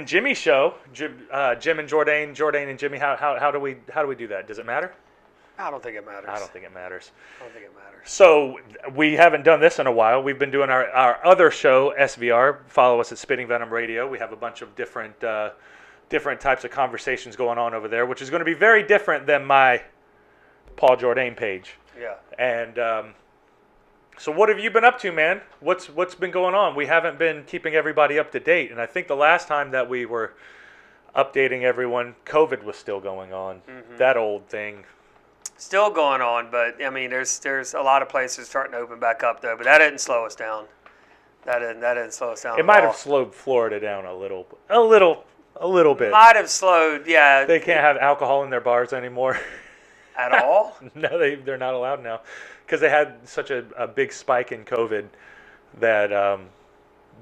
and Jimmy show. Jim and Jordane and Jimmy. How do we do that? Does it matter? I don't think it matters. I don't think it matters. I don't think it matters. So we haven't done this in a while. We've been doing our other show, SVR. Follow us at Spitting Venom Radio. We have a bunch of different types of conversations going on over there, which is going to be very different than my Paul Jordane page. Yeah. And so what have you been up to, man? What's been going on? We haven't been keeping everybody up to date, and I think the last time that we were updating everyone, COVID was still going on. Mm-hmm. That old thing. Still going on, but I mean, there's a lot of places starting to open back up though. But that didn't slow us down. That didn't slow us down. It might have slowed Florida down a little bit. Might have slowed, yeah. They can't have alcohol in their bars anymore. At all? No, they're not allowed now, because they had such a big spike in COVID that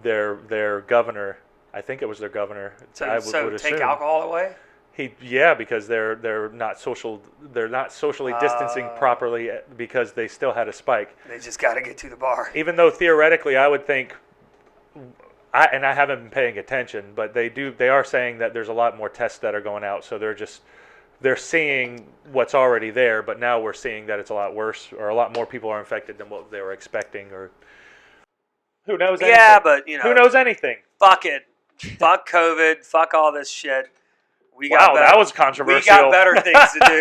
their governor, I think it was their governor. So would take assume, alcohol away? Because they're not socially distancing properly because they still had a spike. They just got to get to the bar. Even though theoretically, I would think, I haven't been paying attention, but they are saying that there's a lot more tests that are going out, so they're seeing what's already there, but now we're seeing that it's a lot worse, or a lot more people are infected than what they were expecting, or who knows anything. Yeah, but who knows anything? Fuck it. Fuck COVID. Fuck all this shit. That was controversial. We got better things to do.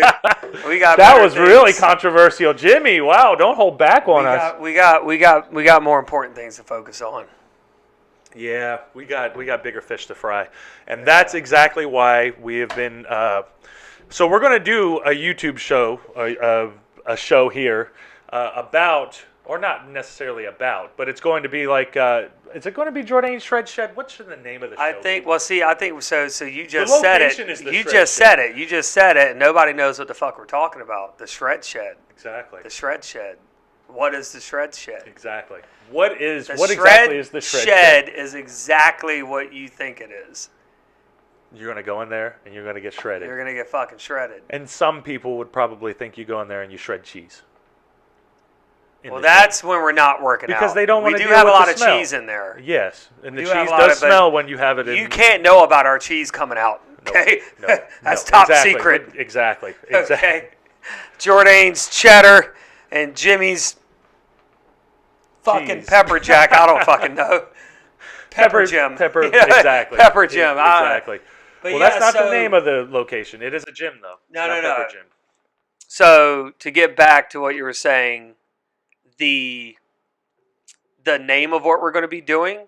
That was really controversial, Jimmy. Wow, don't hold back on us. We got more important things to focus on. Yeah, we got bigger fish to fry, and that's exactly why we have been. So we're going to do a YouTube show, a show here about, or not necessarily about, but it's going to be like. Is it going to be Jordane Shred Shed? What's the name of the show? I think so. So you just said it. You just said it, and nobody knows what the fuck we're talking about. The Shred Shed. Exactly. The Shred Shed. What is the Shred Shed? Exactly. What exactly is the Shred Shed? Is exactly what you think it is. You're going to go in there and you're going to get shredded. You're going to get fucking shredded. And some people would probably think you go in there and you shred cheese. Well, that's when we're not working out. Because they don't want to deal with We do have a lot of smell. cheese in there. Yes, and the cheese does smell when you have it in. You can't know about our cheese coming out, okay? No, that's top secret. Exactly. Okay. Jordane's cheddar and Jimmy's fucking pepper jack. I don't fucking know. Pepper Jim. Exactly. Pepper Jim. Exactly. Well, that's not the name of the location. It is a gym, though. No. Pepper Gym. So, to get back to what you were saying, the name of what we're going to be doing,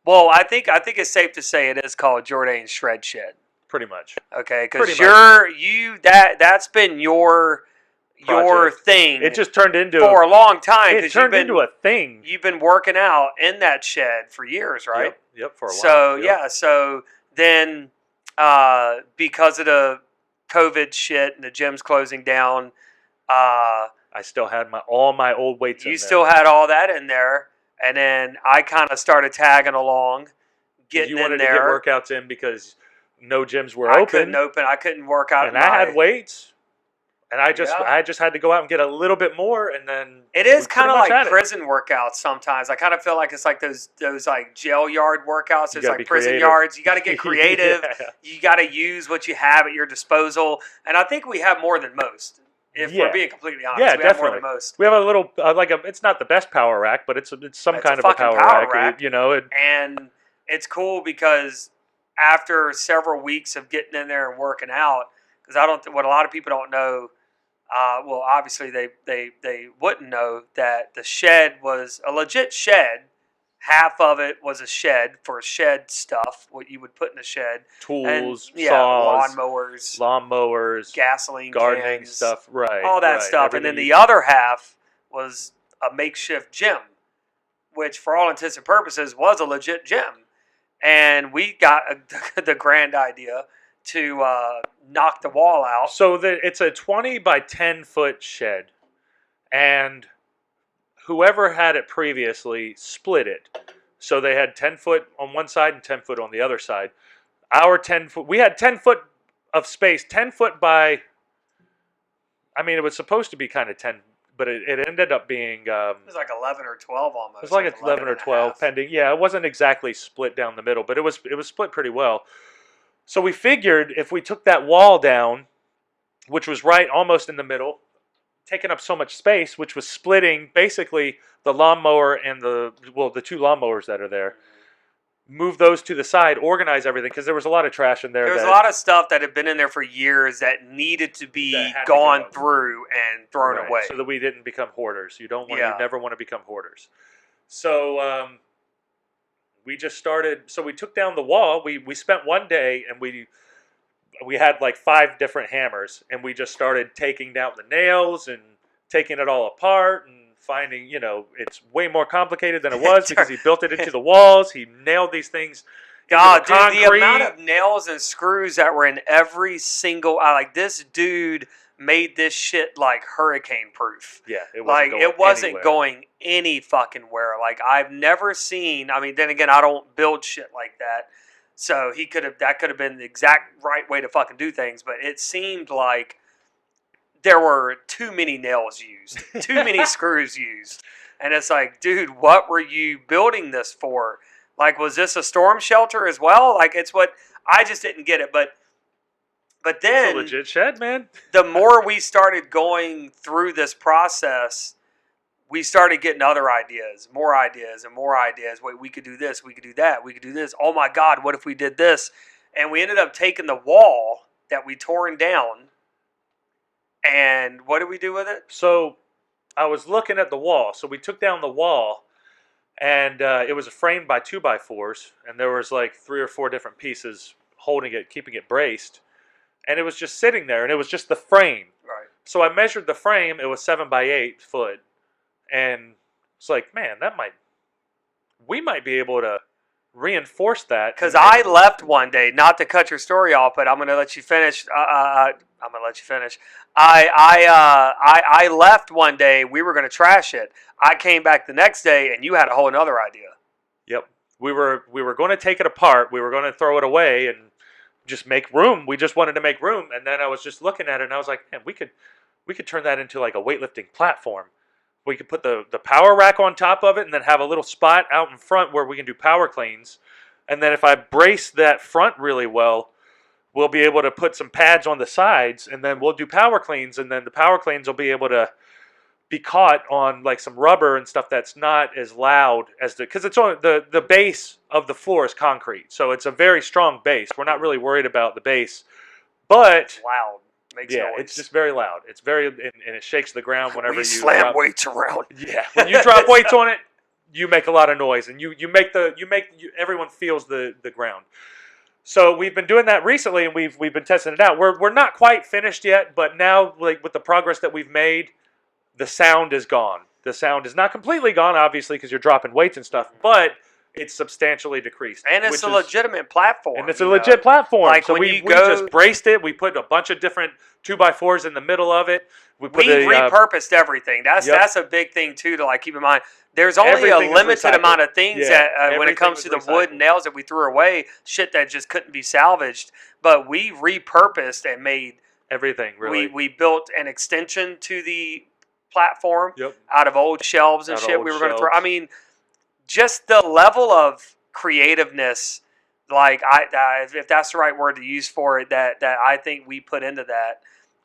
well, I think it's safe to say it is called Jordane Shred Shed. Pretty much. Okay, because that's been your thing. It just turned into for a long time. It turned into a thing. You've been working out in that shed for years, right? Yep, for a while. So so then because of the COVID shit and the gym's closing down, I still had all my old weights in there. You still had all that in there, and then I kind of started tagging along, getting in there. You wanted to get workouts in because no gyms were open. I couldn't work out. And I had weights, and I just had to go out and get a little bit more, and then it is kind of like prison workouts sometimes. I kind of feel like it's like those like jail yard workouts. It's like prison yards. You got to get creative. Yeah. You got to use what you have at your disposal, and I think we have more than most. If we're being completely honest, we have more than most. We have a little it's not the best power rack, but it's some kind of a power rack, And it's cool because after several weeks of getting in there and working out, because what a lot of people don't know, well, obviously they wouldn't know that the shed was a legit shed. Half of it was a shed for shed stuff, what you would put in a shed. Tools, saws, lawnmowers, gasoline gardening cans, stuff, right. All that stuff. And then the other half was a makeshift gym, which for all intents and purposes was a legit gym. And we got the grand idea to knock the wall out. So it's a 20 by 10 foot shed. And whoever had it previously split it. So they had 10 foot on one side and 10 foot on the other side. Our 10 foot, we had 10 foot of space, 10 foot by, it was supposed to be kind of 10 but it ended up being It was like 11 or 12 almost. it was like 11 or 12 pending. Yeah, it wasn't exactly split down the middle, but it was split pretty well. So we figured if we took that wall down, which was right almost in the middle, taking up so much space, which was splitting basically the lawnmower and the two lawnmowers that are there. Move those to the side, organize everything, because there was a lot of trash in there. There was a lot of stuff that had been in there for years that needed to be gone through and thrown away, so that we didn't become hoarders. You don't want, you never want to become hoarders. So we just started. So we took down the wall. We spent one day and we had like 5 different hammers, and we just started taking down the nails and taking it all apart and finding, it's way more complicated than it was because he built it into the walls. He nailed these things. God, dude, the amount of nails and screws that were in every single, this dude made this shit like hurricane proof. Yeah, it wasn't going any fucking where. Like, I've never seen, then again, I don't build shit like that. So that could have been the exact right way to fucking do things, but it seemed like there were too many nails used, too many screws used. And it's like, dude, what were you building this for? Like, was this a storm shelter as well? Like, it's what, I just didn't get it. But then, it's a legit shed, man. The more we started going through this process, we started getting other ideas, more ideas, and more ideas. Wait, we could do this, we could do that, we could do this. Oh my God, what if we did this? And we ended up taking the wall that we torn down, and what did we do with it? So I was looking at the wall. So we took down the wall, and it was framed by 2x4s, and there was like 3 or 4 different pieces holding it, keeping it braced. And it was just sitting there, and it was just the frame. Right. So I measured the frame. It was 7x8 foot. And it's like, man, we might be able to reinforce that. Because I left one day, not to cut your story off, but I'm going to let you finish. I'm going to let you finish. I left one day. We were going to trash it. I came back the next day, and you had a whole another idea. Yep. We were going to take it apart. We were going to throw it away and just make room. We just wanted to make room. And then I was just looking at it, and I was like, man, we could turn that into like a weightlifting platform. We could put the power rack on top of it and then have a little spot out in front where we can do power cleans. And then if I brace that front really well, we'll be able to put some pads on the sides, and then we'll do power cleans, and then the power cleans will be able to be caught on like some rubber and stuff that's not as loud as because it's on the base of the floor is concrete. So it's a very strong base. We're not really worried about the base, but it's loud. Makes noise. It's just very loud. It's very, and it shakes the ground whenever you slam weights around. Yeah, when you drop weights on it, you make a lot of noise, and everyone feels the ground. So we've been doing that recently, and we've been testing it out. We're not quite finished yet, but now, like with the progress that we've made, the sound is gone. The sound is not completely gone, obviously, because you're dropping weights and stuff, but it's substantially decreased. And it's a legitimate platform. And it's a legit platform. Like, so we just braced it. We put a bunch of different 2x4s in the middle of it. We repurposed everything. That's a big thing, too, to like keep in mind. There's only a limited amount of things that when it comes to the wood and nails that we threw away, shit that just couldn't be salvaged. But we repurposed and made everything, really. We built an extension to the platform out of old shelves and shit we were going to throw. I mean, just the level of creativeness, like if that's the right word to use for it, that I think we put into that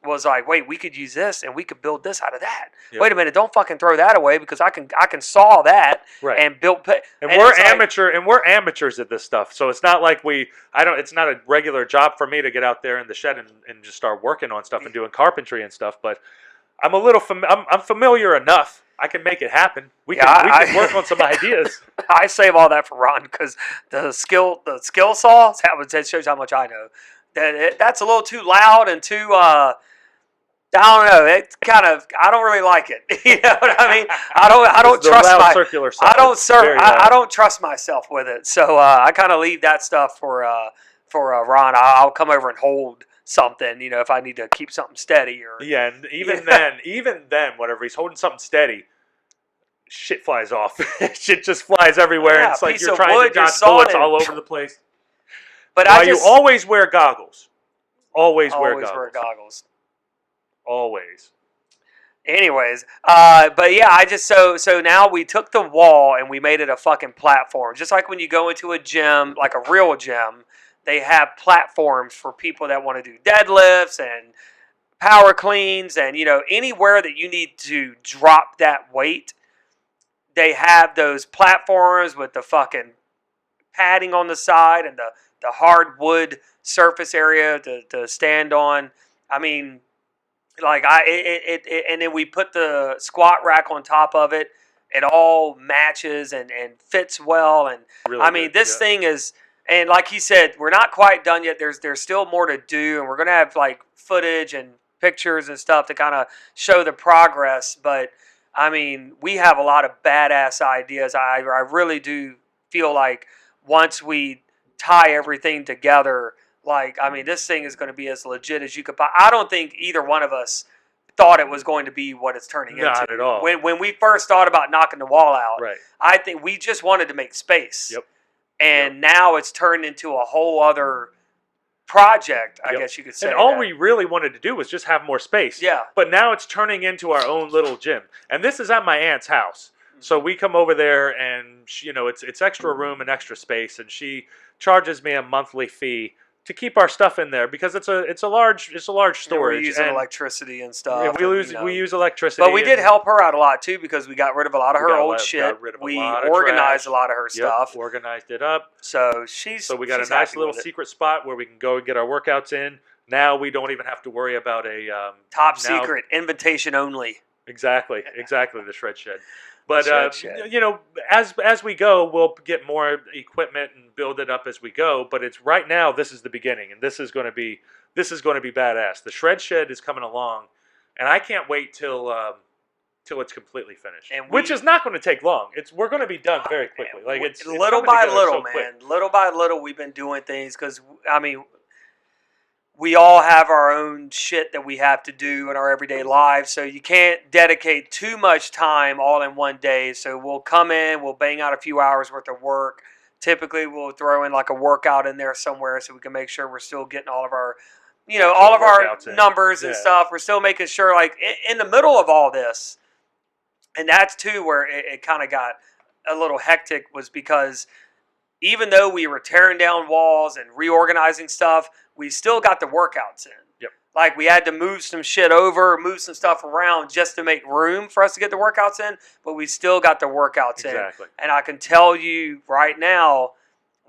was like, wait, we could use this and we could build this out of that. Yep. Wait a minute, don't fucking throw that away because I can saw that and build. And we're amateurs at this stuff, so it's not like it's not a regular job for me to get out there in the shed and just start working on stuff and doing carpentry and stuff. But I'm I'm familiar enough. I can make it happen. We can work on some ideas. I save all that for Ron because the skill saw, that shows how much I know. That's a little too loud and too. I don't know. It's kind of. I don't really like it. You know what I mean? I don't trust my circular stuff. I don't trust myself with it. So I kind of leave that stuff for Ron. I'll come over and hold something, if I need to keep something steady or and even then, whenever he's holding something steady, shit flies off. Shit just flies everywhere. Yeah, it's like you're trying to dodge bullets all over the place. But you always wear goggles. Always wear goggles. Always. Anyways, but yeah, I just so now we took the wall and we made it a fucking platform. Just like when you go into a gym, like a real gym, they have platforms for people that want to do deadlifts and power cleans and anywhere that you need to drop that weight. They have those platforms with the fucking padding on the side and the hardwood surface area to stand on. I mean, like and then we put the squat rack on top of it. It all matches and fits well. And Really I mean, good, this thing is, and like he said, we're not quite done yet. There's still more to do, and we're gonna have like footage and pictures and stuff to kind of show the progress. But I mean, we have a lot of badass ideas. I really do feel like once we tie everything together, like, I mean, this thing is going to be as legit as you could. I don't think either one of us thought it was going to be what it's turning into. Not at all. When we first thought about knocking the wall out, Right. I think we just wanted to make space. Yep. And now it's turned into a whole other project, I Yep. guess you could say. And all that. we really wanted to do was just have more space. Yeah. But now it's turning into our own little gym. And this is at my aunt's house. So we come over there and, it's extra room and extra space. And she charges me a monthly fee to keep our stuff in there because it's a large storage. Yeah, we're using electricity and stuff. Yeah, we use electricity. But we did help her out a lot too because we got rid of a lot of her old shit. We organized a lot of her stuff. Organized it up. So we got a nice little secret spot where we can go and get our workouts in. Now we don't even have to worry about a secret invitation only. Exactly, the shred shed. But as we go, we'll get more equipment and build it up as we go. But it's right now. This is the beginning, and this is going to be badass. The shred shed is coming along, and I can't wait till it's completely finished. Which is not going to take long. We're going to be done very quickly. Like it's little by little, man. Little by little, we've been doing things because I mean, we all have our own shit that we have to do in our everyday lives, so you can't dedicate too much time all in one day. So we'll come in, we'll bang out a few hours worth of work. Typically, we'll throw in like a workout in there somewhere so we can make sure we're still getting all of our, all of our numbers and stuff. We're still making sure, like, in the middle of all this, and that's too where it kind of got a little hectic was because even though we were tearing down walls and reorganizing stuff, we still got the workouts in. Yep. Like we had to move some shit over, move some stuff around just to make room for us to get the workouts in, but we still got the workouts in. And I can tell you right now,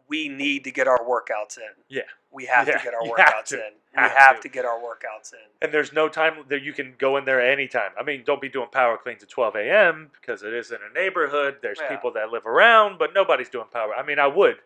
we need to get our workouts in. Yeah. We have to get our workouts in. We have to get our workouts in. And there's no time that you can go in there anytime. I mean, don't be doing power cleans at 12 a.m. because it is in a neighborhood. There's people that live around, but nobody's doing power. I mean, I would.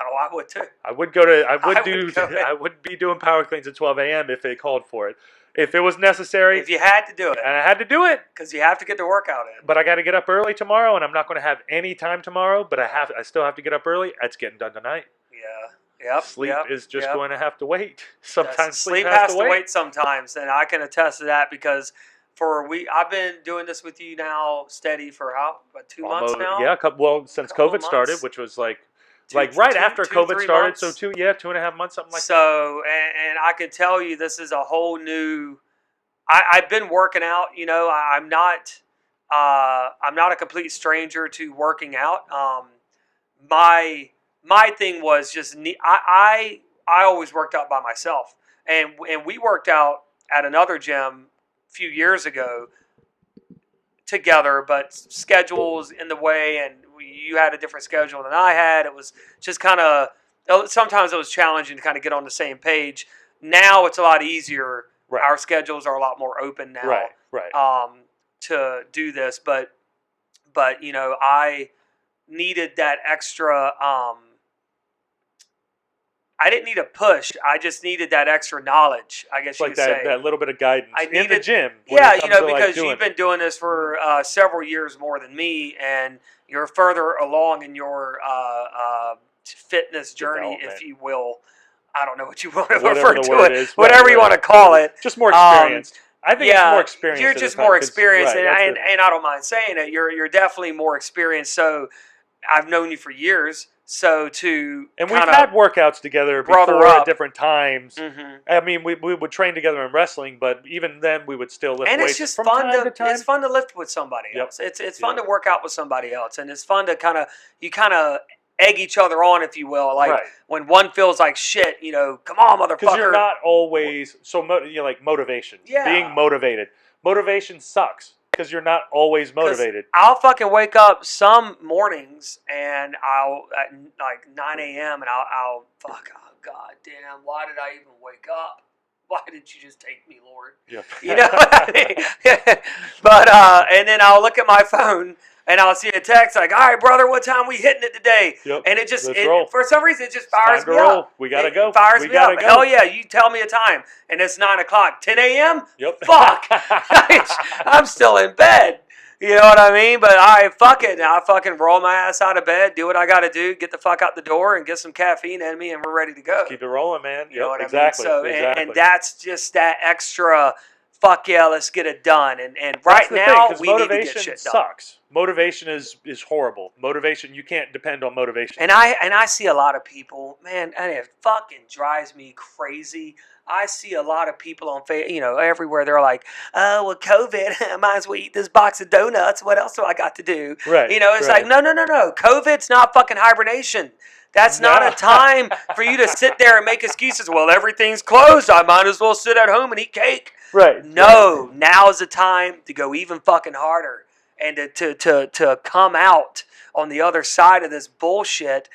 Oh, I would too. I would be doing power cleans at 12 a.m. if it called for it. If it was necessary. If you had to do it. And I had to do it. Because you have to get the workout in. But I got to get up early tomorrow, and I'm not going to have any time tomorrow, but I still have to get up early. It's getting done tonight. Yeah. Yep. Sleep is just going to have to wait. Sometimes sleep has to wait sometimes, and I can attest to that because I've been doing this with you now steady for about 2 months now? Yeah, since COVID started, which was right after COVID started. Months. So 2.5 months, something like that. So, and I can tell you this is a whole new, I've been working out, I'm not a complete stranger to working out. My thing was just, I always worked out by myself. And we worked out at another gym a few years ago together, but schedules in the way, and you had a different schedule than I had. It was just kind of, sometimes it was challenging to kind of get on the same page. Now it's a lot easier. Right. Our schedules are a lot more open now. Right. To do this, but I needed that extra. I didn't need a push. I just needed that extra knowledge, I guess you could say. That little bit of guidance in the gym. Yeah, because you've been doing this for several years more than me, and you're further along in your fitness journey, if you will. I don't know what you want to refer to it. Whatever you want to call it. Just more experienced. I think it's more experienced. You're just more experienced, and I don't mind saying it. You're definitely more experienced. So I've known you for years. So to and we've had workouts together before at different times. Mm-hmm. I mean, we would train together in wrestling, but even then we would still lift weights. And it's just from fun time to time. It's fun to lift with somebody else. It's fun to work out with somebody else, and it's fun to kind of egg each other on, if you will. Like when one feels like shit, come on, motherfucker. Because you're not always like motivation. Yeah. Being motivated. Motivation sucks because you're not always motivated. I'll fucking wake up some mornings and I'll at like 9 a.m. and I'll fuck. Oh god damn! Why did I even wake up? Why did you just take me, Lord? Yeah. You know what I mean? But and then I'll look at my phone and I'll see a text like, "All right, brother, what time we hitting it today?" Yep. And it just for some reason it just fires me roll. up. We gotta go. Fires we me up. Go. Hell yeah! You tell me a time, and it's 9 o'clock, 10 a.m. Yep. Fuck, I'm still in bed. You know what I mean? But I fucking roll my ass out of bed, do what I got to do, get the fuck out the door, and get some caffeine in me, and we're ready to go. Just keep it rolling, man. You know what exactly. I mean? So, exactly. and that's just that extra. Fuck yeah, let's get it done. And right now, we need to get shit done. Sucks. Motivation is horrible. Motivation, you can't depend on motivation. And I see a lot of people, man, and it fucking drives me crazy. I see a lot of people on everywhere. They're like, "Oh, well, COVID, I might as well eat this box of donuts. What else do I got to do?" Right. It's like, no. COVID's not fucking hibernation. That's not a time for you to sit there and make excuses. Well, everything's closed. I might as well sit at home and eat cake. Right. No, now's the time to go even fucking harder and to come out on the other side of this bullshit.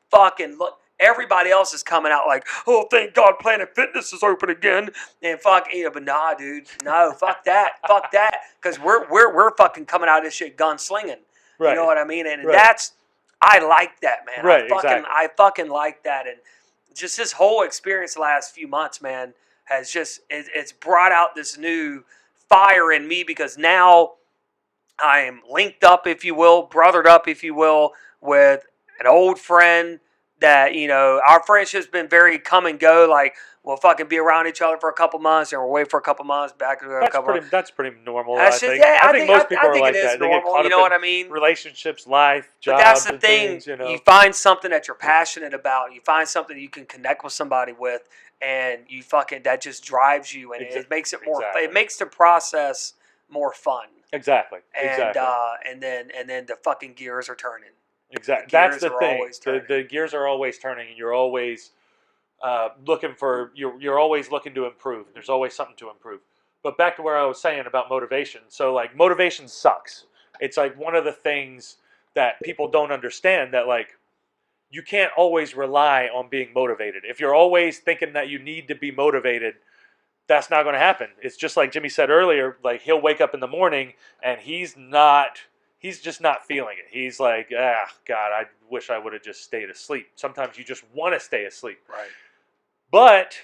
Fucking look. Everybody else is coming out like, "Oh, thank God Planet Fitness is open again." And fuck, but nah, dude. No, fuck that. Fuck that. Because we're fucking coming out of this shit gunslinging. Right. You know what I mean? And that's, I like that, man. Right, I fucking like that. And just this whole experience the last few months, man, has just, it's brought out this new fire in me because now I am linked up, if you will, brothered up, if you will, with an old friend that, our friendship's been very come and go. Like, we'll fucking be around each other for a couple months and we'll wait for a couple months, back to a couple months. That's pretty normal, I think. I think most people are like that. Normal, you know what I mean? Relationships, life, jobs, but that's the thing. Things, You find something that you're passionate about. You find something you can connect with somebody with, and you fucking, that just drives you, and it makes it more. It makes the process more fun. Exactly. And then the fucking gears are turning. Exactly. That's the thing. The gears are always turning, and you're always you're always looking to improve. There's always something to improve. But back to where I was saying about motivation. So, like, motivation sucks. It's like one of the things that people don't understand, that like you can't always rely on being motivated. If you're always thinking that you need to be motivated, that's not going to happen. It's just like Jimmy said earlier, like he'll wake up in the morning and he's just not feeling it. He's like, God, I wish I would have just stayed asleep. Sometimes you just want to stay asleep. Right. But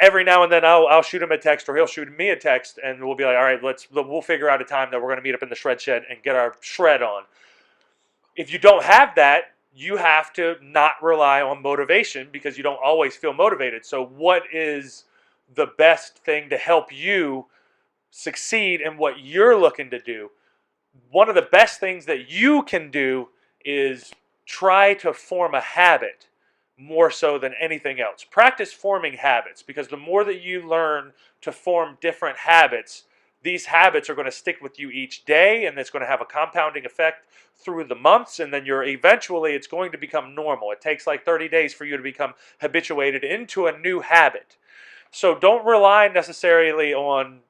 every now and then I'll shoot him a text, or he'll shoot me a text, and we'll be like, all right, we'll figure out a time that we're going to meet up in the shred shed and get our shred on. If you don't have that, you have to not rely on motivation because you don't always feel motivated. So what is the best thing to help you succeed in what you're looking to do? One of the best things that you can do is try to form a habit more so than anything else. Practice forming habits, because the more that you learn to form different habits, these habits are going to stick with you each day, and it's going to have a compounding effect through the months, and then eventually it's going to become normal. It takes like 30 days for you to become habituated into a new habit. So don't rely necessarily on,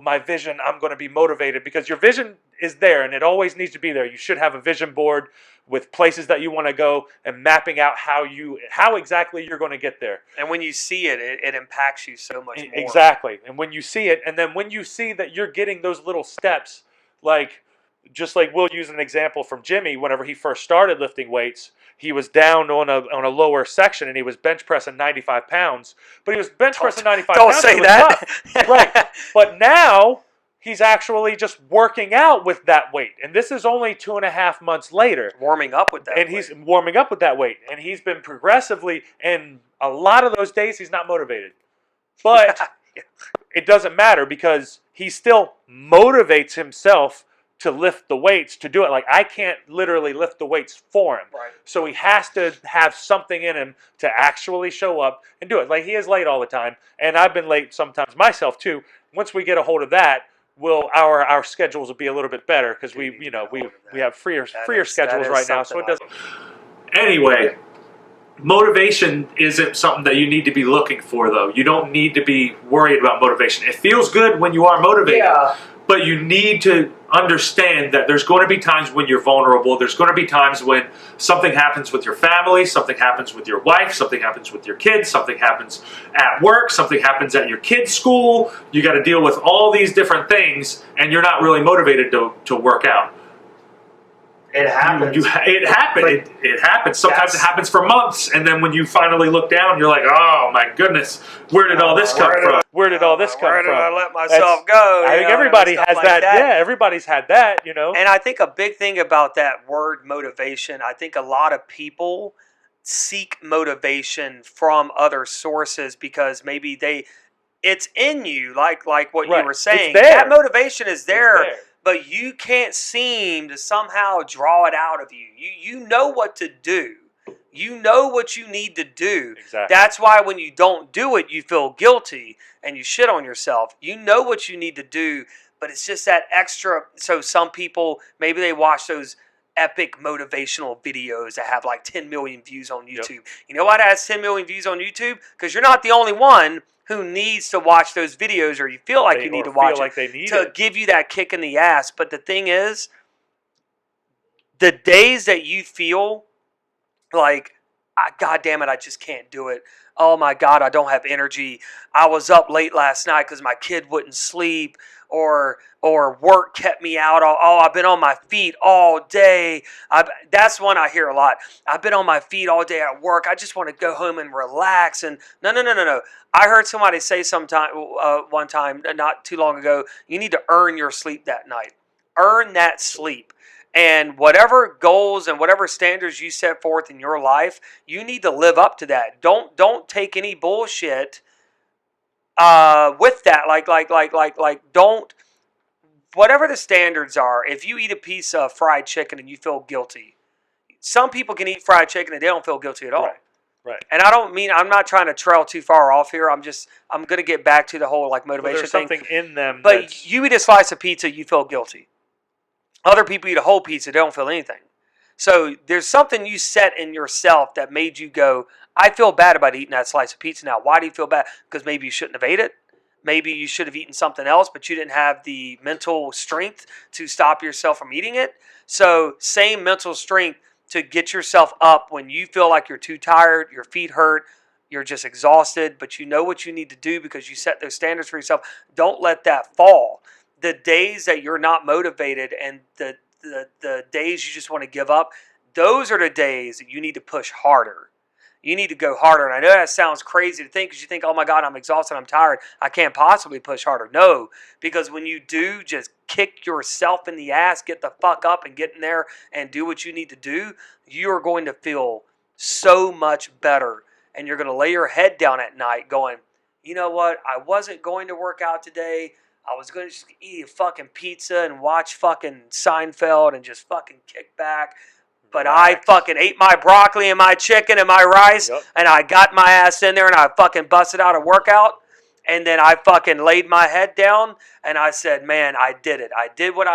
my vision, I'm going to be motivated, because your vision is there and it always needs to be there. You should have a vision board with places that you want to go and mapping out how exactly you're going to get there. And when you see it, it impacts you so much more. Exactly. And when you see it, and then when you see that you're getting those little steps, just like we'll use an example from Jimmy. Whenever he first started lifting weights, he was down on a lower section and he was bench pressing 95 pounds. But he was bench pressing 95 pounds. Don't say that. Right. But now he's actually just working out with that weight. And this is only 2.5 months later. Warming up with that weight. And he's warming up with that weight. And he's been progressively, and a lot of those days he's not motivated. But it doesn't matter, because he still motivates himself to lift the weights to do it. Like, I can't literally lift the weights for him. Right. So he has to have something in him to actually show up and do it. Like, he is late all the time, and I've been late sometimes myself too. Once we get a hold of that, our schedules will be a little bit better because we have freer schedules right now. So it doesn't. Anyway, motivation isn't something that you need to be looking for, though. You don't need to be worried about motivation. It feels good when you are motivated. Yeah. But you need to understand that there's going to be times when you're vulnerable. There's going to be times when something happens with your family, something happens with your wife, something happens with your kids, something happens at work, something happens at your kid's school. You got to deal with all these different things, and you're not really motivated to work out. It happens. It happens. It happens. Sometimes it happens for months, and then when you finally look down, you're like, "Oh my goodness, where did all this come from? Where did all this come from? Where did I let myself go?" I think everybody has that. Yeah, everybody's had that. And I think a big thing about that word motivation, I think a lot of people seek motivation from other sources because maybe it's in you, like what you were saying. It's there. That motivation is there. But you can't seem to somehow draw it out of you. You know what to do. You know what you need to do. Exactly. That's why when you don't do it, you feel guilty and you shit on yourself. You know what you need to do, but it's just that extra. So some people, maybe they watch those epic motivational videos that have like 10 million views on YouTube. Yep. You know why that has 10 million views on YouTube? Because you're not the only one who needs to watch those videos, or you feel like you need to watch it to give you that kick in the ass. But the thing is, the days that you feel like, God damn it, I just can't do it. Oh my God, I don't have energy. I was up late last night because my kid wouldn't sleep, or work kept me out. Oh, I've been on my feet all day. That's one I hear a lot. I've been on my feet all day at work. I just want to go home and relax. And no. I heard somebody say one time, not too long ago, you need to earn your sleep that night. Earn that sleep. And whatever goals and whatever standards you set forth in your life, you need to live up to that. Don't take any bullshit with that. Like don't, whatever the standards are, if you eat a piece of fried chicken and you feel guilty, some people can eat fried chicken and they don't feel guilty at all. Right. And I'm not trying to trail too far off here. I'm going to get back to the whole like motivation there's thing. Something in them. But you eat a slice of pizza, you feel guilty. Other people eat a whole pizza, they don't feel anything. So there's something you set in yourself that made you go, I feel bad about eating that slice of pizza now. Why do you feel bad? Because maybe you shouldn't have ate it. Maybe you should have eaten something else, but you didn't have the mental strength to stop yourself from eating it. So same mental strength to get yourself up when you feel like you're too tired, your feet hurt, you're just exhausted, but you know what you need to do because you set those standards for yourself. Don't let that fall. The days that you're not motivated and the days you just want to give up, those are the days that you need to push harder. You need to go harder. And I know that sounds crazy to think because you think, oh my God, I'm exhausted, I'm tired, I can't possibly push harder. No, because when you do just kick yourself in the ass, get the fuck up and get in there and do what you need to do, you are going to feel so much better. And you're going to lay your head down at night going, you know what, I wasn't going to work out today. I was going to just eat a fucking pizza and watch fucking Seinfeld and just fucking kick back. But I fucking ate my broccoli and my chicken and my rice, and I got my ass in there and I fucking busted out a workout. And then I fucking laid my head down and I said, man, I did it. I did what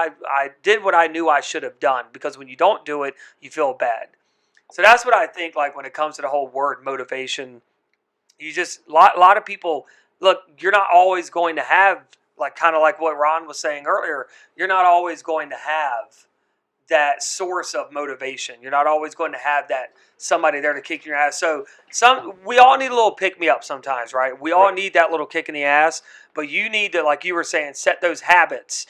I knew I should have done. Because when you don't do it, you feel bad. So that's what I think, like, when it comes to the whole word motivation. You just, a lot of people, look, you're not always going to have, like, kind of like what Ron was saying earlier, you're not always going to have that source of motivation. You're not always going to have that somebody there to kick your ass. So we all need a little pick me up sometimes, right? We all need that little kick in the ass, but you need to, like you were saying, set those habits.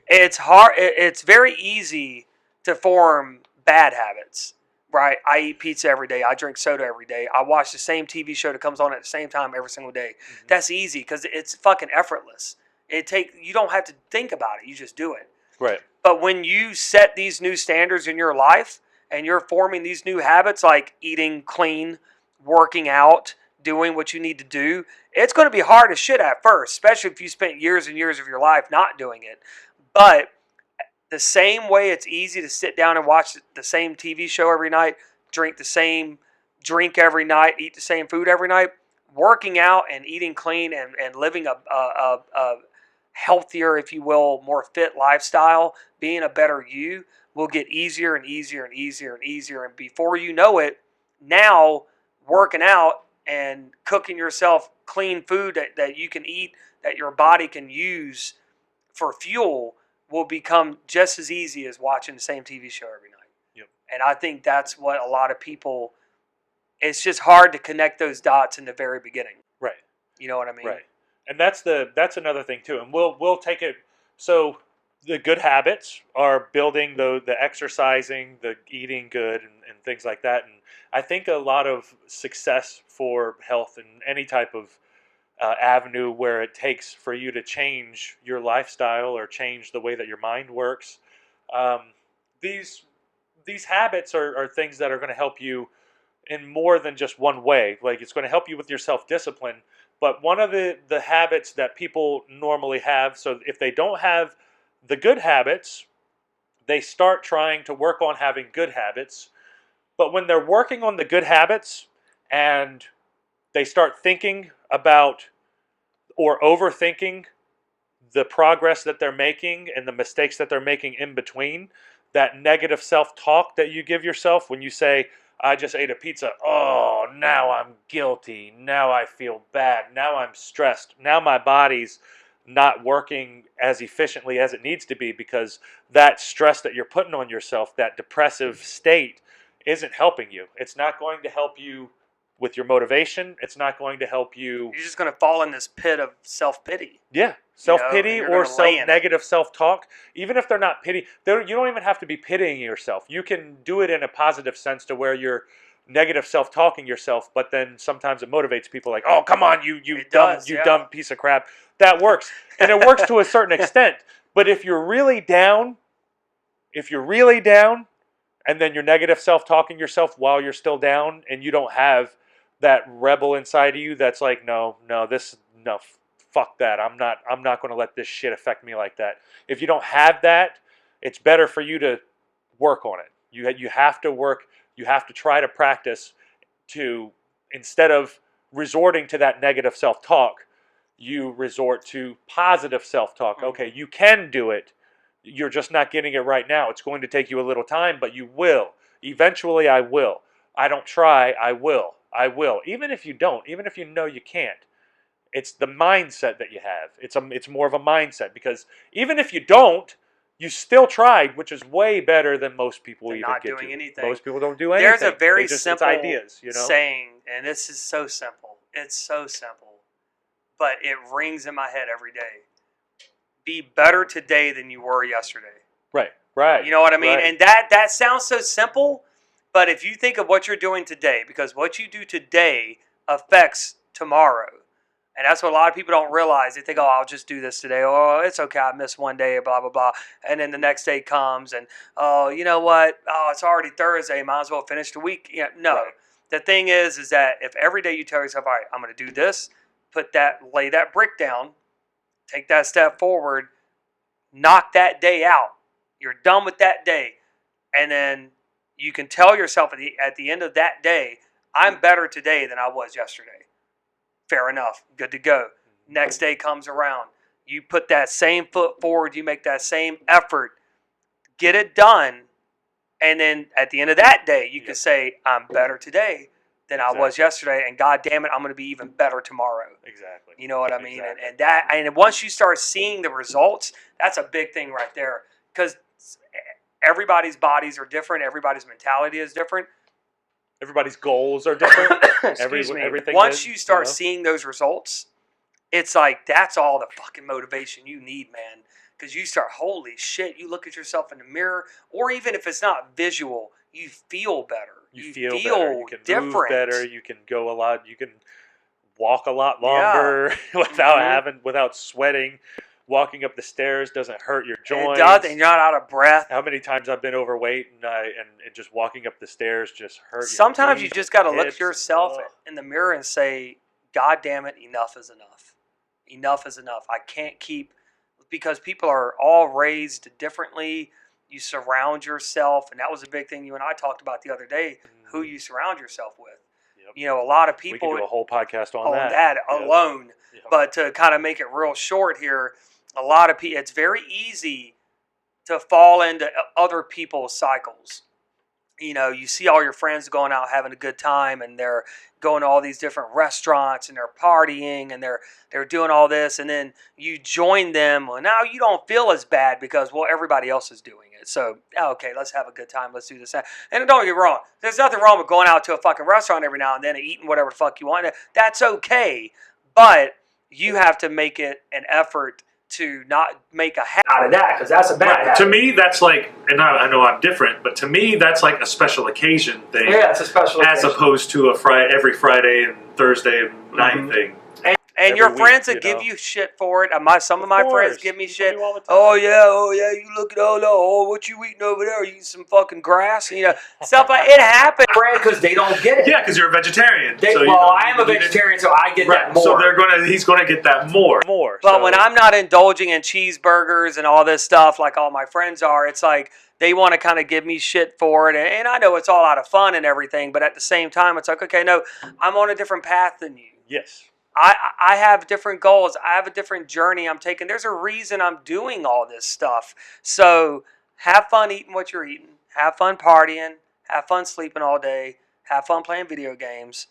It's hard. It's very easy to form bad habits, right? I eat pizza every day. I drink soda every day. I watch the same TV show that comes on at the same time every single day. Mm-hmm. That's easy because it's fucking effortless. You don't have to think about it. You just do it. Right. But when you set these new standards in your life and you're forming these new habits like eating clean, working out, doing what you need to do, it's going to be hard as shit at first, especially if you spent years and years of your life not doing it. But the same way it's easy to sit down and watch the same TV show every night, drink the same drink every night, eat the same food every night, working out and eating clean and living a healthier, if you will, more fit lifestyle, being a better you will get easier and easier and easier and easier. And before you know it, now working out and cooking yourself clean food that you can eat, that your body can use for fuel, will become just as easy as watching the same TV show every night. Yep. And I think that's what a lot of people, it's just hard to connect those dots in the very beginning. Right. You know what I mean? Right. And that's another thing too. And we'll take it. So the good habits are building the exercising, the eating good, and things like that. And I think a lot of success for health in any type of avenue where it takes for you to change your lifestyle or change the way that your mind works. These habits are things that are going to help you in more than just one way. Like, it's going to help you with your self-discipline. But one of the habits that people normally have, so if they don't have the good habits, they start trying to work on having good habits. But when they're working on the good habits and they start thinking about or overthinking the progress that they're making and the mistakes that they're making in between, that negative self-talk that you give yourself when you say, I just ate a pizza, oh, now I'm guilty, now I feel bad, now I'm stressed, now my body's not working as efficiently as it needs to be because that stress that you're putting on yourself, that depressive state, isn't helping you. It's not going to help you with your motivation. It's not going to help you. You're just going to fall in this pit of self-pity. Yeah, self-pity or negative self-talk. Even if they're not pity, you don't even have to be pitying yourself. You can do it in a positive sense to where you're negative self-talking yourself, but then sometimes it motivates people like, oh, come on, you dumb piece of crap. That works. And it works to a certain extent. But if you're really down, and then you're negative self-talking yourself while you're still down, and you don't have that rebel inside of you that's like, no, fuck that. I'm not going to let this shit affect me like that. If you don't have that, it's better for you to work on it. You have to work. You have to try to practice to, instead of resorting to that negative self-talk, you resort to positive self-talk. Mm-hmm. Okay, you can do it. You're just not getting it right now. It's going to take you a little time, but you will. Eventually, I will. I don't try, I will. I will. Even if you don't, even if you know you can't. It's the mindset that you have. It's more of a mindset, because even if you don't, you still tried, which is way better than most people even not get doing to. anything. Most people don't do anything. There's a very simple ideas, saying, and this is so simple. It's so simple, but it rings in my head every day. Be better today than you were yesterday. Right. You know what I mean? Right. And that sounds so simple, but if you think of what you're doing today, because what you do today affects tomorrow. And that's what a lot of people don't realize. They think, oh, I'll just do this today. Oh, it's okay, I missed one day, blah, blah, blah. And then the next day comes and, oh, you know what? Oh, it's already Thursday. Might as well finish the week. Yeah, no. Right. The thing is that if every day you tell yourself, all right, I'm going to do this, lay that brick down, take that step forward, knock that day out. You're done with that day. And then you can tell yourself at the end of that day, I'm better today than I was yesterday. Fair enough. Good to go. Next day comes around. You put that same foot forward. You make that same effort. Get it done. And then at the end of that day, you can say, I'm better today than I was yesterday. And God damn it, I'm going to be even better tomorrow. Exactly. You know what I mean? Exactly. And once you start seeing the results, that's a big thing right there. Because everybody's bodies are different. Everybody's mentality is different. Everybody's goals are different. Excuse me. Everything Once you start seeing those results, it's like that's all the fucking motivation you need, man. Because you start, holy shit, you look at yourself in the mirror, or even if it's not visual, you feel better. You feel better. You can different. Move better. You can go a lot. You can walk a lot longer without sweating. Walking up the stairs doesn't hurt your joints. It does, and you're not out of breath. How many times I've been overweight and just walking up the stairs just hurt. Sometimes you just got to look at yourself in the mirror and say, God damn it, enough is enough. Enough is enough. I can't keep because people are all raised differently. You surround yourself, and that was a big thing you and I talked about the other day, who you surround yourself with. Yep. You know, a lot of people... We can do a whole podcast on that. Yep. alone. Yep. But to kind of make it real short here, a lot of people... It's very easy to fall into other people's cycles. You know, you see all your friends going out having a good time, and they're going to all these different restaurants, and they're partying, and they're doing all this, and then you join them. Well, now you don't feel as bad because, well, everybody else is doing it. So, okay, let's have a good time. Let's do this. And don't get me wrong. There's nothing wrong with going out to a fucking restaurant every now and then and eating whatever the fuck you want. That's okay. But you have to make it an effort to not make a habit out of that, because that's a bad habit. To me, that's like, and I know I'm different, but to me, that's like a special occasion thing. Yeah, it's a special occasion. As opposed to every Friday and Thursday night thing. And your friends that give you shit for it. Some of my friends give me shit. Oh yeah, you look at what you eating over there? You eating some fucking grass? You know, stuff like it happens, because they don't get it. Yeah, because you're a vegetarian. I am a vegetarian, so I get that more. So he's gonna get that more. But when I'm not indulging in cheeseburgers and all this stuff like all my friends are, it's like they want to kind of give me shit for it, and I know it's all out of fun and everything. But at the same time, it's like, okay, no, I'm on a different path than you. Yes. I have different goals. I have a different journey I'm taking. There's a reason I'm doing all this stuff. So have fun eating what you're eating. Have fun partying. Have fun sleeping all day. Have fun playing video games.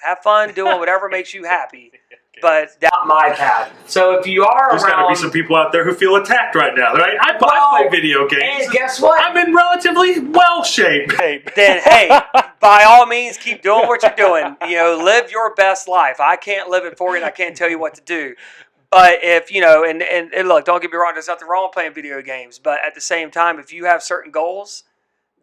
Have fun doing whatever makes you happy. But that's not my path. So if you are There's got to be some people out there who feel attacked right now. Right? I play video games. And guess what? I'm in relatively well shape. Then, hey, by all means, keep doing what you're doing. You know, live your best life. I can't live it for you, and I can't tell you what to do. But if, you know, and look, don't get me wrong, there's nothing wrong with playing video games. But at the same time, if you have certain goals,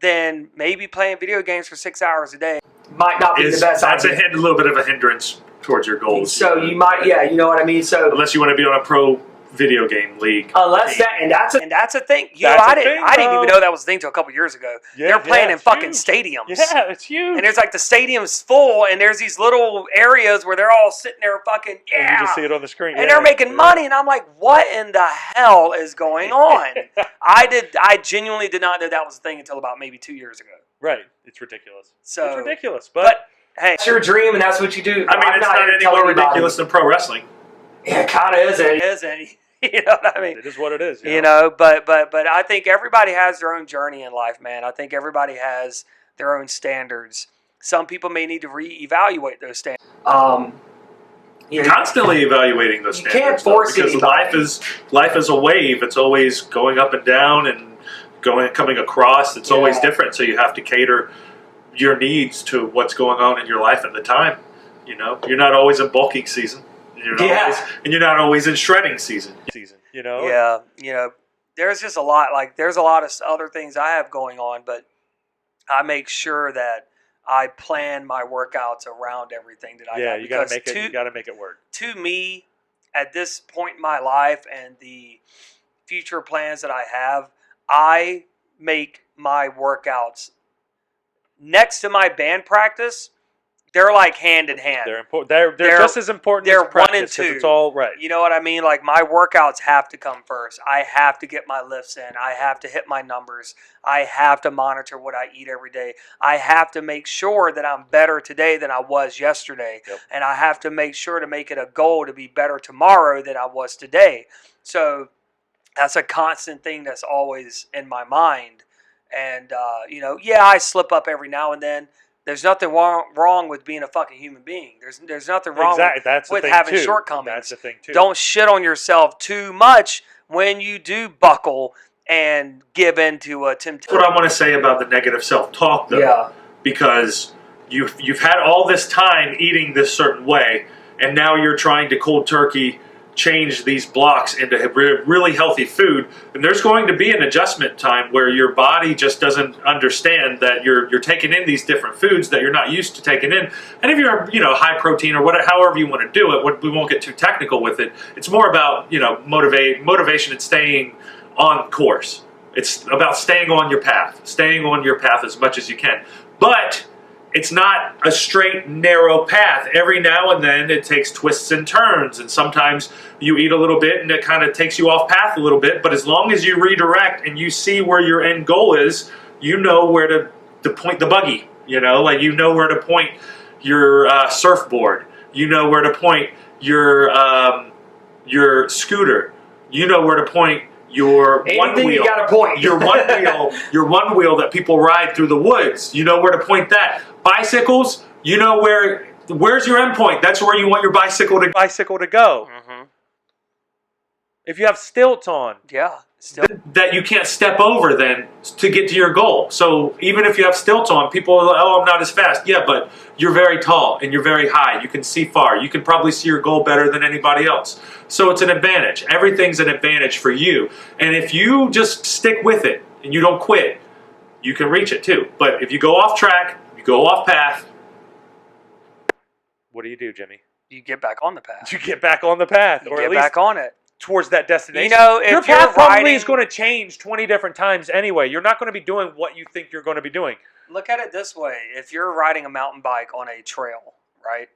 then maybe playing video games for 6 hours a day might not be the best idea. That's a little bit of a hindrance towards your goals. So you might, you know what I mean? So unless you want to be on a pro video game league. Unless that, and that's a thing. You know, I didn't even know that was a thing until a couple years ago. Yeah, they're playing in fucking stadiums. Yeah, it's huge. And there's like the stadium's full, and there's these little areas where they're all sitting there fucking, and you just see it on the screen. And they're making money, and I'm like, what in the hell is going on? I genuinely did not know that was a thing until about maybe 2 years ago. Right. It's ridiculous. So, it's ridiculous. But hey, it's your dream, and that's what you do. I mean, it's not any more ridiculous than pro wrestling. Yeah, it kind of isn't. It isn't. You know what I mean? It is what it is. You know, but I think everybody has their own journey in life, man. I think everybody has their own standards. Some people may need to reevaluate those standards. Constantly evaluating those standards. You can't force because life is a wave. It's always going up and down and coming across. It's always different. So you have to cater your needs to what's going on in your life at the time. You know, you're not always in bulking season. You're not always in shredding season. You know? Yeah, you know, there's just a lot. Like, there's a lot of other things I have going on, but I make sure that I plan my workouts around everything that I got. Yeah, you got to make it work. To me, at this point in my life and the future plans that I have, I make my workouts next to my band practice. They're like hand in hand. They're important. They're just as important. They're as practice, 1 and 2. It's all right. You know what I mean? Like, my workouts have to come first. I have to get my lifts in. I have to hit my numbers. I have to monitor what I eat every day. I have to make sure that I'm better today than I was yesterday. Yep. And I have to make sure to make it a goal to be better tomorrow than I was today. So that's a constant thing that's always in my mind. And, you know, I slip up every now and then. There's nothing wrong with being a fucking human being. There's nothing wrong with having shortcomings. That's the thing too. Don't shit on yourself too much when you do buckle and give in to a temptation. That's what I want to say about the negative self-talk, though. Yeah. Because you've had all this time eating this certain way, and now you're trying to cold turkey change these blocks into really healthy food, and there's going to be an adjustment time where your body just doesn't understand that you're taking in these different foods that you're not used to taking in. And if you're high protein or whatever, however you want to do it, we won't get too technical with it. It's more about motivation and staying on course. It's about staying on your path as much as you can. But it's not a straight, narrow path. Every now and then it takes twists and turns, and sometimes you eat a little bit and it kind of takes you off path a little bit, but as long as you redirect and you see where your end goal is, you know where to point the buggy, you know where to point your surfboard, you know where to point your scooter, you know where to point your one wheel. You got a point. Your one wheel that people ride through the woods. You know where to point that. Bicycles, you know where's your end point. That's where you want your bicycle to go. Mm-hmm. If you have stilts on, that you can't step over then to get to your goal. So even if you have stilts on, people are like, oh, I'm not as fast. Yeah, but you're very tall and you're very high. You can see far. You can probably see your goal better than anybody else. So it's an advantage. Everything's an advantage for you. And if you just stick with it and you don't quit, you can reach it too. But if you go off track, you go off path. What do you do, Jimmy? You get back on the path. You get back on the path. Or at least back on it. Towards that destination. You know, if your path probably is going to change 20 different times anyway. You're not going to be doing what you think you're going to be doing. Look at it this way. If you're riding a mountain bike on a trail, right?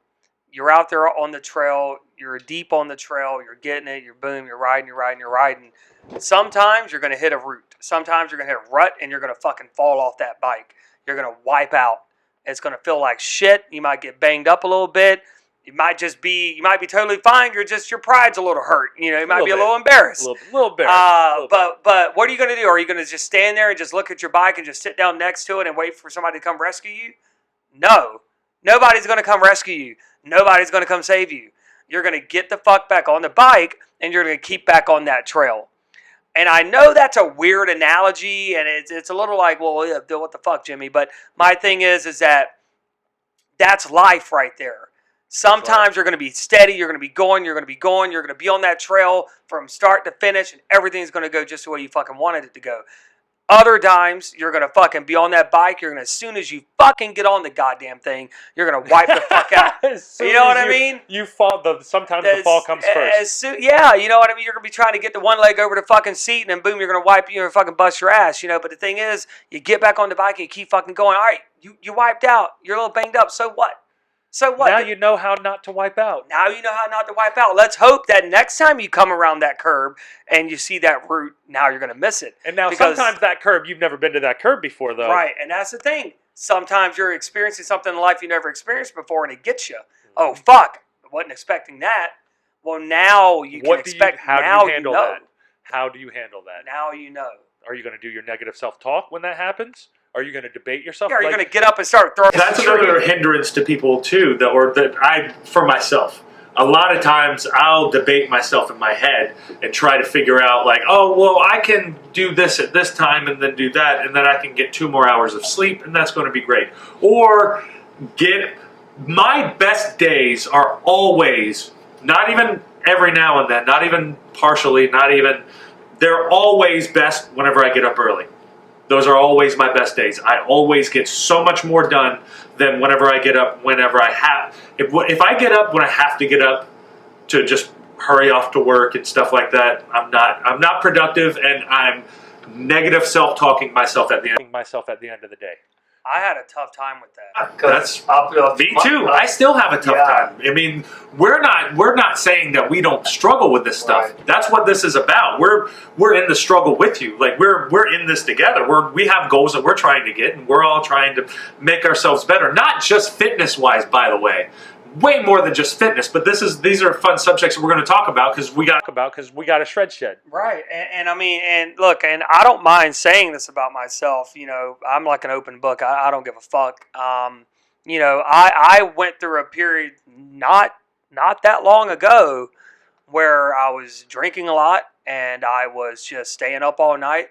You're out there on the trail. You're deep on the trail. You're getting it. You're riding. Sometimes you're going to hit a root. Sometimes you're going to hit a rut and you're going to fucking fall off that bike. You're going to wipe out. It's going to feel like shit. You might get banged up a little bit. You might be totally fine. Your pride's a little hurt. You know, you might be a little embarrassed. A little embarrassed. But what are you going to do? Are you going to just stand there and just look at your bike and just sit down next to it and wait for somebody to come rescue you? No. Nobody's going to come rescue you. Nobody's going to come save you. You're going to get the fuck back on the bike and you're going to keep back on that trail. And I know that's a weird analogy and it's a little like, well, yeah, what the fuck, Jimmy? But my thing is that that's life right there. Sometimes you're going to be steady, you're going to be going, you're going to be on that trail from start to finish, and everything's going to go just the way you fucking wanted it to go. Other times, you're going to fucking be on that bike, you're going to, as soon as you fucking get on the goddamn thing, you're going to wipe the fuck out. You know what I mean? You fall, sometimes the fall comes first. Yeah, you know what I mean? You're going to be trying to get the one leg over the fucking seat, and then boom, you're going to wipe, you're going to fucking bust your ass, you know? But the thing is, you get back on the bike and you keep fucking going. All right, you wiped out, you're a little banged up, so what? So what? Now you know how not to wipe out. Let's hope that next time you come around that curb and you see that route, now you're going to miss it. And now sometimes that curb, you've never been to that curb before, though. Right, and that's the thing. Sometimes you're experiencing something in life you never experienced before, and it gets you. Oh, fuck. I wasn't expecting that. Well, now you can expect. How do you handle that? How do you handle that? Now you know. Are you going to do your negative self-talk when that happens? Are you going to debate yourself? Yeah, are you going to get up and start throwing? That's another hindrance to people too. For myself, a lot of times I'll debate myself in my head and try to figure out like, oh well, I can do this at this time and then do that, and then I can get 2 more hours of sleep, and that's going to be great. Or my best days are always, not even every now and then, not even partially, they're always best whenever I get up early. Those are always my best days. I always get so much more done than whenever I get up, whenever I have. If I get up when I have to get up to just hurry off to work and stuff like that, I'm not productive, and I'm negative self-talking myself at the end of the day. I had a tough time with that. That's me too. I still have a tough time. I mean, we're not saying that we don't struggle with this stuff. Right. That's what this is about. We're in the struggle with you. Like we're in this together. We have goals that we're trying to get, and we're all trying to make ourselves better. Not just fitness wise, by the way. Way more than just fitness, but these are fun subjects that we're going to talk about because we got a shred shed. Right, and I mean, and look, and I don't mind saying this about myself. You know, I'm like an open book. I don't give a fuck. You know, I went through a period not that long ago where I was drinking a lot and I was just staying up all night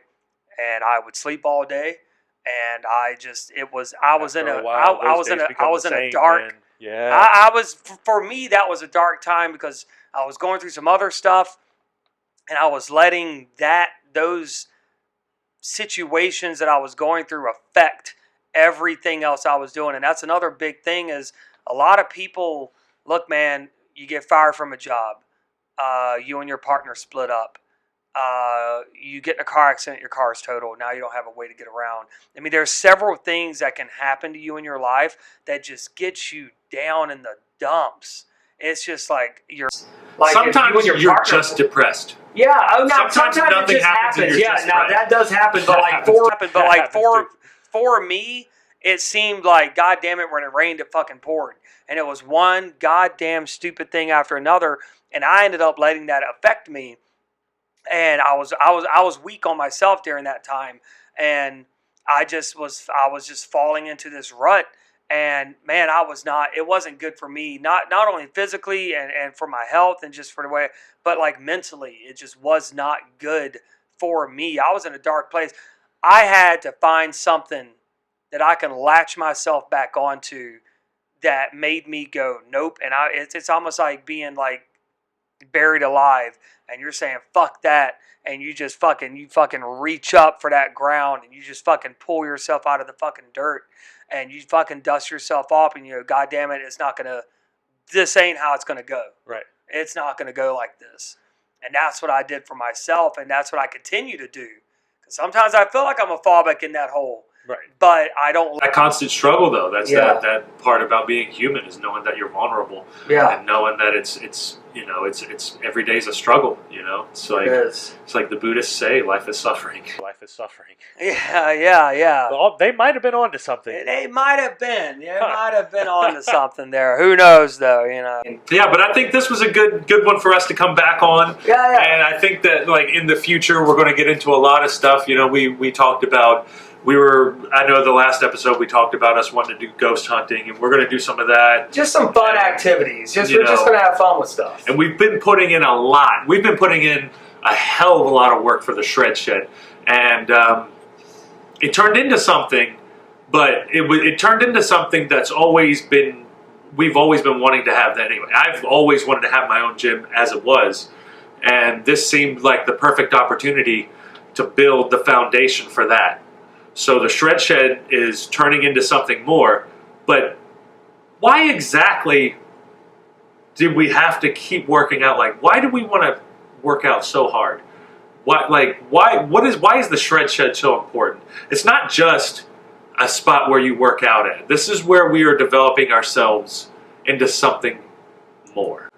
and I would sleep all day, and I was in a dark. Man. Yeah, for me, that was a dark time because I was going through some other stuff, and I was letting those situations that I was going through affect everything else I was doing. And that's another big thing is a lot of people, look, man, you get fired from a job, you and your partner split up, you get in a car accident, your car is totaled. Now you don't have a way to get around. I mean, there's several things that can happen to you in your life that just get you down in the dumps. It's just like you're. Like sometimes you're just depressed. Yeah. Oh, now sometimes it just happens. Yeah. Now that does happen, but like for me, it seemed like, God damn it, when it rained, it fucking poured, and it was one goddamn stupid thing after another, and I ended up letting that affect me. And I was weak on myself during that time, and I was just falling into this rut, and man, it wasn't good for me, not only physically and for my health and just for the way, but like mentally, it just was not good for me. I was in a dark place. I had to find something that I can latch myself back onto that made me go nope, and it's almost like being like buried alive, and you're saying fuck that, and you fucking reach up for that ground, and you just fucking pull yourself out of the fucking dirt, and you fucking dust yourself off, and you go, God damn it, this ain't how it's gonna go. Right. It's not gonna go like this. And that's what I did for myself, and that's what I continue to do. Because sometimes I feel like I'm a fall back in that hole. Right. But I don't. That constant struggle, though, that's that part about being human, is knowing that you're vulnerable. Yeah. And knowing that it's every day's a struggle. It's like it's like the Buddhists say, life is suffering. Life is suffering. Yeah. Well, they might have been on to something. They might have been. They might have been on to something there. Who knows, though? Yeah, but I think this was a good one for us to come back on. Yeah. And I think that like in the future we're going to get into a lot of stuff. We talked about. I know the last episode we talked about us wanting to do ghost hunting, and we're going to do some of that. Just some fun activities. We're just going to have fun with stuff. And we've been putting in a lot. We've been putting in a hell of a lot of work for the Shred Shed. And it turned into something, but it turned into something we've always been wanting to have that anyway. I've always wanted to have my own gym as it was. And this seemed like the perfect opportunity to build the foundation for that. So the Shred Shed is turning into something more, but why exactly did we have to keep working out? Like, why do we want to work out so hard? Why is the Shred Shed so important? It's not just a spot where you work out at. This is where we are developing ourselves into something more.